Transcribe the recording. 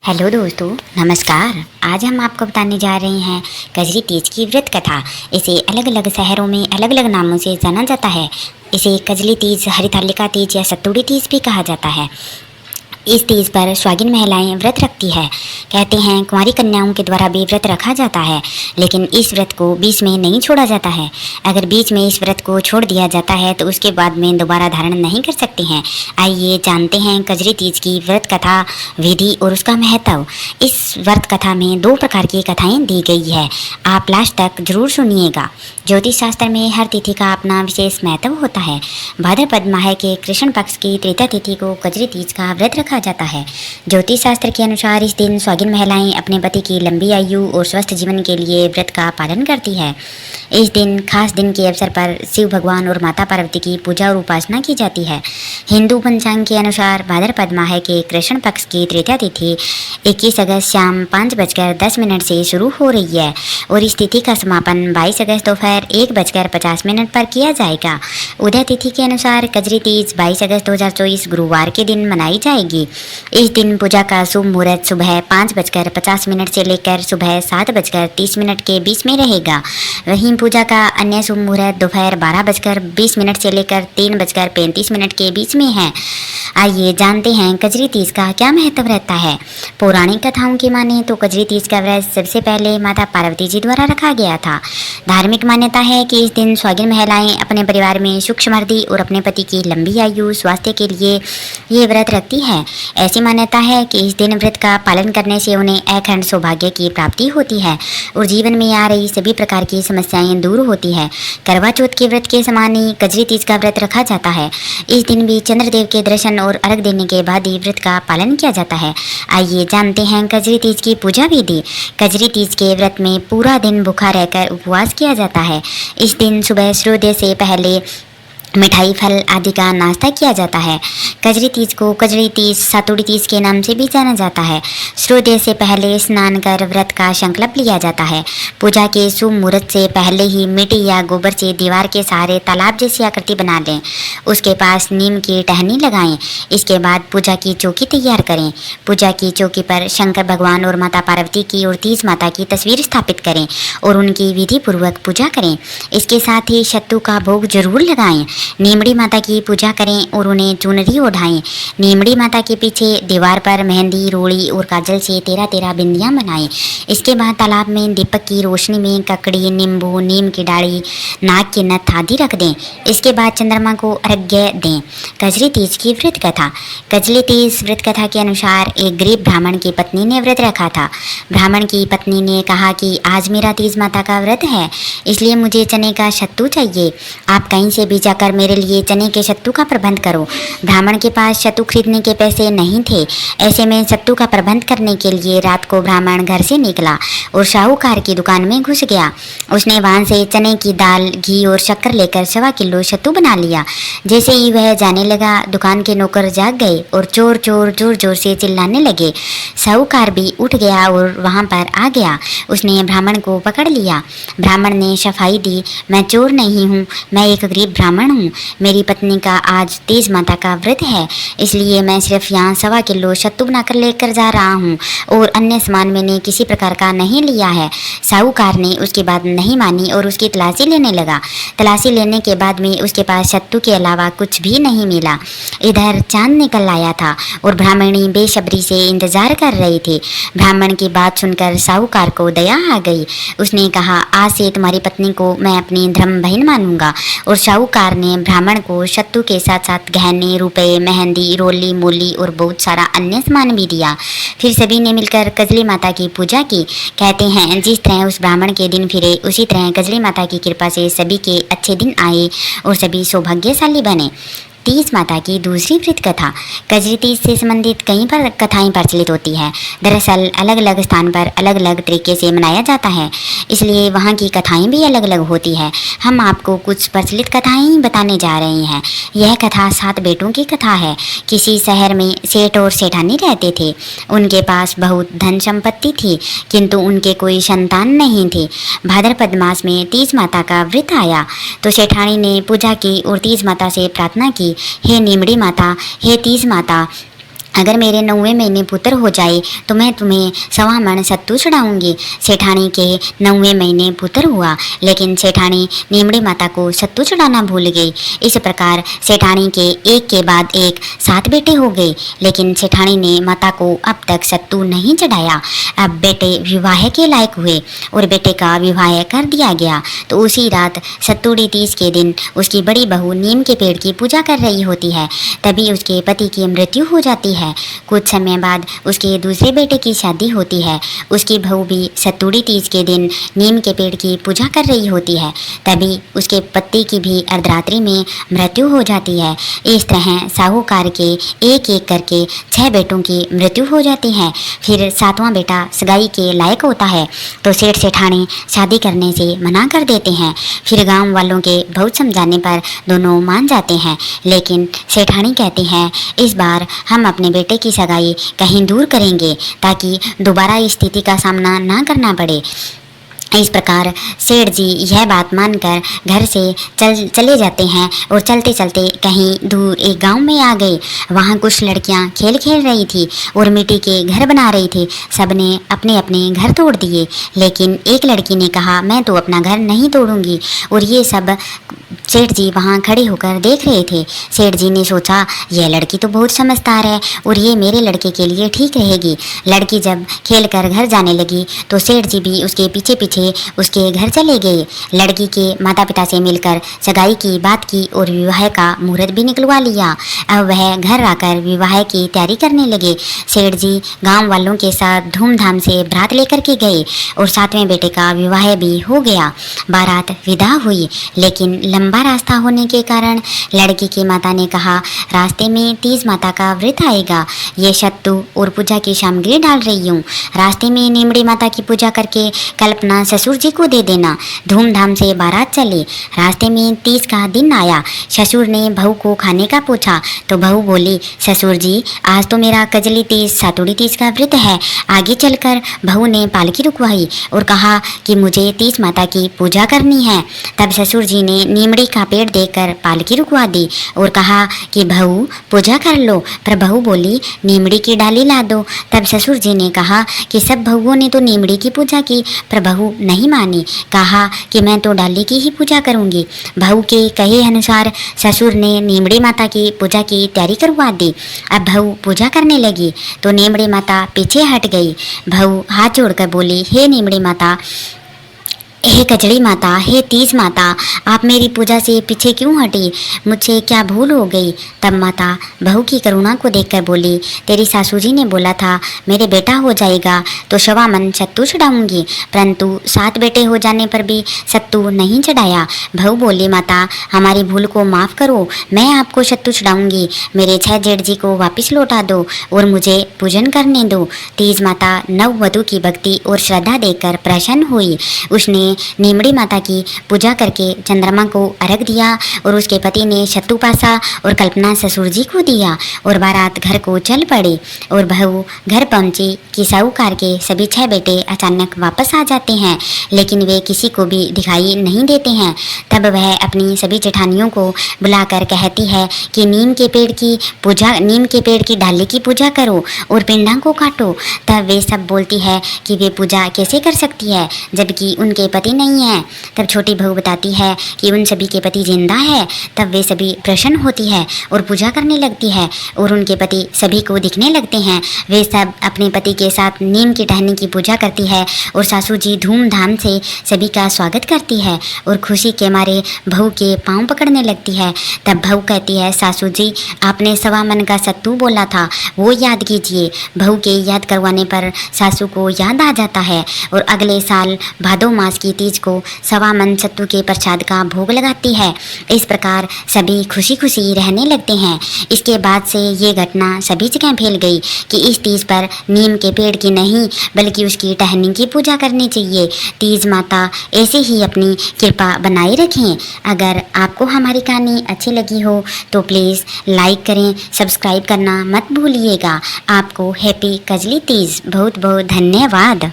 Hello दोस्तों, नमस्कार। आज हम आपको बताने जा रहे हैं कजरी तीज की व्रत कथा। इसे अलग अलग शहरों में अलग अलग नामों से जाना जाता है। इसे कजली तीज, हरितालिका तीज या सतुड़ी तीज भी कहा जाता है। इस तीज पर सुहागिन महिलाएं व्रत रखती है। कहते हैं कुंवारी कन्याओं के द्वारा भी व्रत रखा जाता है, लेकिन इस व्रत को बीच में नहीं छोड़ा जाता है। अगर बीच में इस व्रत को छोड़ दिया जाता है तो उसके बाद में दोबारा धारण नहीं कर सकते हैं। आइए जानते हैं कजरी तीज की व्रत कथा, विधि और उसका महत्व। इस व्रत कथा में 2 प्रकार की कथाएं दी गई है, आप लास्ट तक जरूर सुनिएगा। ज्योतिष शास्त्र में हर तिथि का अपना विशेष महत्व होता है। भाद्रपद माह के कृष्ण पक्ष की तृतीया तिथि को कजरी तीज का व्रत रखा जाता है। ज्योतिष शास्त्र के अनुसार इस दिन सुहागिन महिलाएं अपने पति की लंबी आयु और स्वस्थ जीवन के लिए व्रत का पालन करती है। इस दिन खास दिन के अवसर पर शिव भगवान और माता पार्वती की पूजा और उपासना की जाती है। हिंदू पंचांग के अनुसार भाद्रपद माह के कृष्ण पक्ष की तृतीया तिथि 21 अगस्त शाम 5:10 से शुरू हो रही है और इस तिथि का समापन 22 अगस्त दोपहर 1:50 पर किया जाएगा। उदय तिथि के अनुसार कजरी तीज 22 अगस्त 2024 गुरुवार के दिन मनाई जाएगी। इस दिन पूजा का शुभ मुहूर्त सुबह 5:50 से लेकर सुबह 7:30 के बीच में रहेगा। वहीं पूजा का अन्य शुभ मुहूर्त दोपहर 12:20 से लेकर 3:35 के बीच में है। आइए जानते हैं कजरी तीज का क्या महत्व रहता है। पौराणिक कथाओं की माने तो कजरी तीज का व्रत सबसे पहले माता पार्वती जी द्वारा रखा गया था। धार्मिक मान्यता है कि इस दिन सुहागिन महिलाएं अपने परिवार में सुख समृद्धि और अपने पति की लंबी आयु स्वास्थ्य के लिए ये व्रत रखती है। ऐसी मान्यता है कि इस दिन व्रत का पालन करने से उन्हें अखंड सौभाग्य की प्राप्ति होती है और जीवन में आ रही सभी प्रकार की समस्याएं दूर होती है। करवा चौथ के व्रत के समान ही कजरी तीज का व्रत रखा जाता है। इस दिन भी चंद्रदेव के दर्शन और अर्घ देने के बाद ही व्रत का पालन किया जाता है। आइए जानते हैं कजरी तीज की पूजा विधि। कजरी तीज के व्रत में पूरा दिन भूखा रहकर उपवास किया जाता है। इस दिन सुबह सूर्योदय से पहले मिठाई, फल आदि का नाश्ता किया जाता है। कजरी तीज को कजरी तीज, सतुड़ी तीज के नाम से भी जाना जाता है। सूर्योदय से पहले स्नान कर व्रत का संकल्प लिया जाता है। पूजा के शुभ मुहूर्त से पहले ही मिट्टी या गोबर से दीवार के सहारे तालाब जैसी आकृति बना लें। उसके पास नीम की टहनी लगाएं। इसके बाद पूजा की चौकी तैयार करें। पूजा की चौकी पर शंकर भगवान और माता पार्वती की और तीज माता की तस्वीर स्थापित करें और उनकी विधि पूर्वक पूजा करें। इसके साथ ही सत्तू का भोग जरूर लगाएं। नीमड़ी माता की पूजा करें और उन्हें चुनरी ओढ़ाएं। नीमड़ी माता के पीछे दीवार पर मेहंदी, रोड़ी और काजल से 13 बिंदियां बनाएं। इसके बाद तालाब में दीपक की रोशनी में ककड़ी, नींबू, नीम की डाली, नाग के नथ आदि रख दें। इसके बाद चंद्रमा को अर्घ्य दें। कजरी तीज की व्रत कथा। कजरी तीज व्रत कथा के अनुसार एक गरीब ब्राह्मण की पत्नी ने व्रत रखा था। ब्राह्मण की पत्नी ने कहा कि आज मेरा तीज माता का व्रत है, इसलिए मुझे चने का सत्तू चाहिए। आप कहीं से भी जाकर मेरे लिए चने के सत्तू का प्रबंध करो। ब्राह्मण के पास सत्तू खरीदने के पैसे नहीं थे। ऐसे में सत्तू का प्रबंध करने के लिए रात को ब्राह्मण घर से निकला और साहूकार की दुकान में घुस गया। उसने वहां से चने की दाल, घी और शक्कर लेकर 1.25 किलो सत्तू बना लिया। जैसे ही वह जाने लगा, दुकान के नौकर जाग गए और चोर चोर जोर जोर से चिल्लाने लगे। साहूकार भी उठ गया और वहां पर आ गया। उसने ब्राह्मण को पकड़ लिया। ब्राह्मण ने सफाई दी, मैं चोर नहीं हूँ, मैं एक गरीब ब्राह्मण हूँ। मेरी पत्नी का आज तीज माता का व्रत है, इसलिए मैं सिर्फ यहाँ 1.25 किलो सत्तू बनाकर लेकर जा रहा हूँ और अन्य सामान मैंने किसी प्रकार का नहीं लिया है। साहूकार ने उसकी बात नहीं मानी और उसकी तलाशी लेने लगा। तलाशी लेने के बाद में उसके पास सत्तू के अलावा कुछ भी नहीं मिला। इधर चांद निकल आया था और ब्राह्मणी बेसब्री से इंतजार कर रही थी। ब्राह्मण की बात सुनकर साहूकार को दया आ गई। उसने कहा, आज से तुम्हारी पत्नी को मैं अपनी धर्म बहन मानूंगा। और साहूकार ने ब्राह्मण को सत्तू के साथ साथ गहने, रुपए, मेहंदी, रोली, मूली और बहुत सारा अन्य सामान भी दिया। फिर सभी ने मिलकर कजली माता की पूजा की। कहते हैं जिस तरह उस ब्राह्मण के दिन फिरे, उसी तरह कजली माता की कृपा से सभी के अच्छे दिन आए और सभी सौभाग्यशाली बने। तीज माता की दूसरी व्रत कथा। कजरी तीज से संबंधित कई पर कथाएं प्रचलित होती है। दरअसल अलग अलग स्थान पर अलग अलग तरीके से मनाया जाता है, इसलिए वहाँ की कथाएं भी अलग अलग होती है। हम आपको कुछ प्रचलित कथाएं बताने जा रहे हैं। यह कथा 7 बेटों की कथा है। किसी शहर में सेठ और सेठानी रहते थे। उनके पास बहुत धन संपत्ति थी, किंतु उनके कोई संतान नहीं थी। भाद्रपद मास में तीज माता का व्रत आया तो सेठानी ने पूजा की और तीज माता से प्रार्थना की, हे नीमड़ी माता, हे तीज माता, अगर मेरे 9वें महीने पुत्र हो जाए तो मैं तुम्हें 1.25 मन सत्तू चढ़ाऊंगी। सेठानी के 9वें महीने पुत्र हुआ, लेकिन सेठानी नीमड़ी माता को सत्तू चढ़ाना भूल गई। इस प्रकार सेठानी के एक के बाद एक 7 बेटे हो गए, लेकिन सेठानी ने माता को अब तक सत्तू नहीं चढ़ाया। अब बेटे विवाह के लायक हुए और बेटे का विवाह कर दिया गया तो उसी रात सत्तूड़ी तीज के दिन उसकी बड़ी बहू नीम के पेड़ की पूजा कर रही होती है। तभी उसके पति की मृत्यु हो जाती है। कुछ समय बाद उसके दूसरे बेटे की शादी होती है। उसकी बहू भी सत्तूड़ी तीज के दिन नीम के पेड़ की पूजा कर रही होती है। तभी उसके पति की भी अर्धरात्रि में मृत्यु हो जाती है। इस तरह साहूकार के एक एक करके 6 बेटों की मृत्यु हो जाती है। फिर 7वां बेटा सगाई के लायक होता है तो सेठ सेठानी शादी करने से मना कर देते हैं। फिर गांव वालों के बहुत समझाने पर दोनों मान जाते हैं, लेकिन सेठानी कहती हैं इस बार हम अपने बेटे की सगाई कहीं दूर करेंगे ताकि दोबारा इस स्थिति का सामना ना करना पड़े। इस प्रकार सेठ जी यह बात मानकर घर से चले जाते हैं और चलते चलते कहीं दूर एक गांव में आ गए। वहां कुछ लड़कियां खेल रही थी और मिट्टी के घर बना रही थी। सबने अपने अपने घर तोड़ दिए, लेकिन एक लड़की ने कहा मैं तो अपना घर नहीं तोड़ूंगी। और ये सब सेठ जी वहाँ खड़े होकर देख रहे थे। सेठ जी ने सोचा यह लड़की तो बहुत समझदार है और ये मेरे लड़के के लिए ठीक रहेगी। लड़की जब खेल कर घर जाने लगी तो सेठ जी भी उसके पीछे पीछे उसके घर चले गए। लड़की के माता पिता से मिलकर सगाई की बात की और विवाह का मुहूर्त भी निकलवा लिया। अब वह घर आकर विवाह की तैयारी करने लगे। सेठ जी गांव वालों के साथ धूमधाम से बारात लेकर के गए और 7वें बेटे का विवाह भी हो गया। बारात विदा हुई, लेकिन लंबा रास्ता होने के कारण लड़की की माता ने कहा रास्ते में तीज माता का व्रत आएगा, ये सत्तू और पूजा की सामग्री डाल रही हूँ। रास्ते में नीमड़ी माता की पूजा करके कल अपना ससुर जी को दे देना। धूमधाम से बारात चली। रास्ते में तीज का दिन आया। ससुर ने बहू को खाने का पूछा तो बहू बोली ससुर जी आज तो मेरा कजली तीज सातुड़ी तीज का व्रत है। आगे चलकर बहू ने पालकी रुकवाई और कहा कि मुझे तीज माता की पूजा करनी है। तब ससुर जी ने नीमड़ी का पेड़ देकर पालकी रुकवा दी और कहा कि बहू पूजा कर लो। पर बहू बोली नीमड़ी की डाली ला दो। तब ससुर जी ने कहा कि सब बहुओं ने तो नीमड़ी की पूजा की, पर बहू नहीं मानी। कहा कि मैं तो डाली की ही पूजा करूंगी। बहू के कहे अनुसार ससुर ने नीमड़ी माता की पूजा की तैयारी करवा दी। अब बहू पूजा करने लगी तो नीमड़ी माता पीछे हट गई। बहू हाथ जोड़कर बोली हे नीमड़ी माता, हे कजड़ी माता, हे तीज माता, आप मेरी पूजा से पीछे क्यों हटी? मुझसे क्या भूल हो गई? तब माता बहू की करुणा को देखकर बोली तेरी सासू जी ने बोला था मेरे बेटा हो जाएगा तो 1.25 मन सत्तू चढ़ाऊंगी, परंतु 7 बेटे हो जाने पर भी सत्तू नहीं चढ़ाया। बहू बोली माता हमारी भूल को माफ़ करो, मैं आपको सत्तू चढ़ाऊंगी। मेरे 6 जेठ जी को वापस लौटा दो और मुझे पूजन करने दो। तीज माता नववधू की भक्ति और श्रद्धा देखकर प्रसन्न हुई। उसने नीमड़ी माता की पूजा करके चंद्रमा को अर्घ दिया और उसके पति ने सत्तू पासा और कल्पना ससुर जी को दिया और बारात घर को चल पड़ी। और बहू घर पहुंची कि साहूकार के सभी 6 बेटे अचानक वापस आ जाते हैं, लेकिन वे किसी को भी दिखाई नहीं देते हैं। तब वह अपनी सभी जेठानियों को बुलाकर कहती है कि नीम के पेड़ की डाली की पूजा करो और पिंडा को काटो। तब वे सब बोलती है कि वे पूजा कैसे कर सकती है जबकि उनके पति नहीं है। तब छोटी बहू बताती है कि उन सभी के पति जिंदा है। तब वे सभी प्रसन्न होती है और पूजा करने लगती है और उनके पति सभी को दिखने लगते हैं। वे सब अपने पति के साथ नीम की टहनी की पूजा करती है और सासू जी धूमधाम से सभी का स्वागत करती है और खुशी के मारे बहू के पाँव पकड़ने लगती है। तब बहू कहती है सासू जी आपने 1.25 मन का सत्तू बोला था वो याद कीजिए। बहू के याद करवाने पर सासू को याद आ जाता है और अगले साल भादो मास की तीज को 1.25 मन सत्तू के प्रसाद का भोग लगाती है। इस प्रकार सभी खुशी खुशी रहने लगते हैं। इसके बाद से ये घटना सभी जगह फैल गई कि इस तीज पर नीम के पेड़ की नहीं बल्कि उसकी टहनी की पूजा करनी चाहिए। तीज माता ऐसे ही अपनी कृपा बनाए रखें। अगर आपको हमारी कहानी अच्छी लगी हो तो प्लीज़ लाइक करें, सब्सक्राइब करना मत भूलिएगा। आपको हैप्पी कजली तीज। बहुत बहुत धन्यवाद।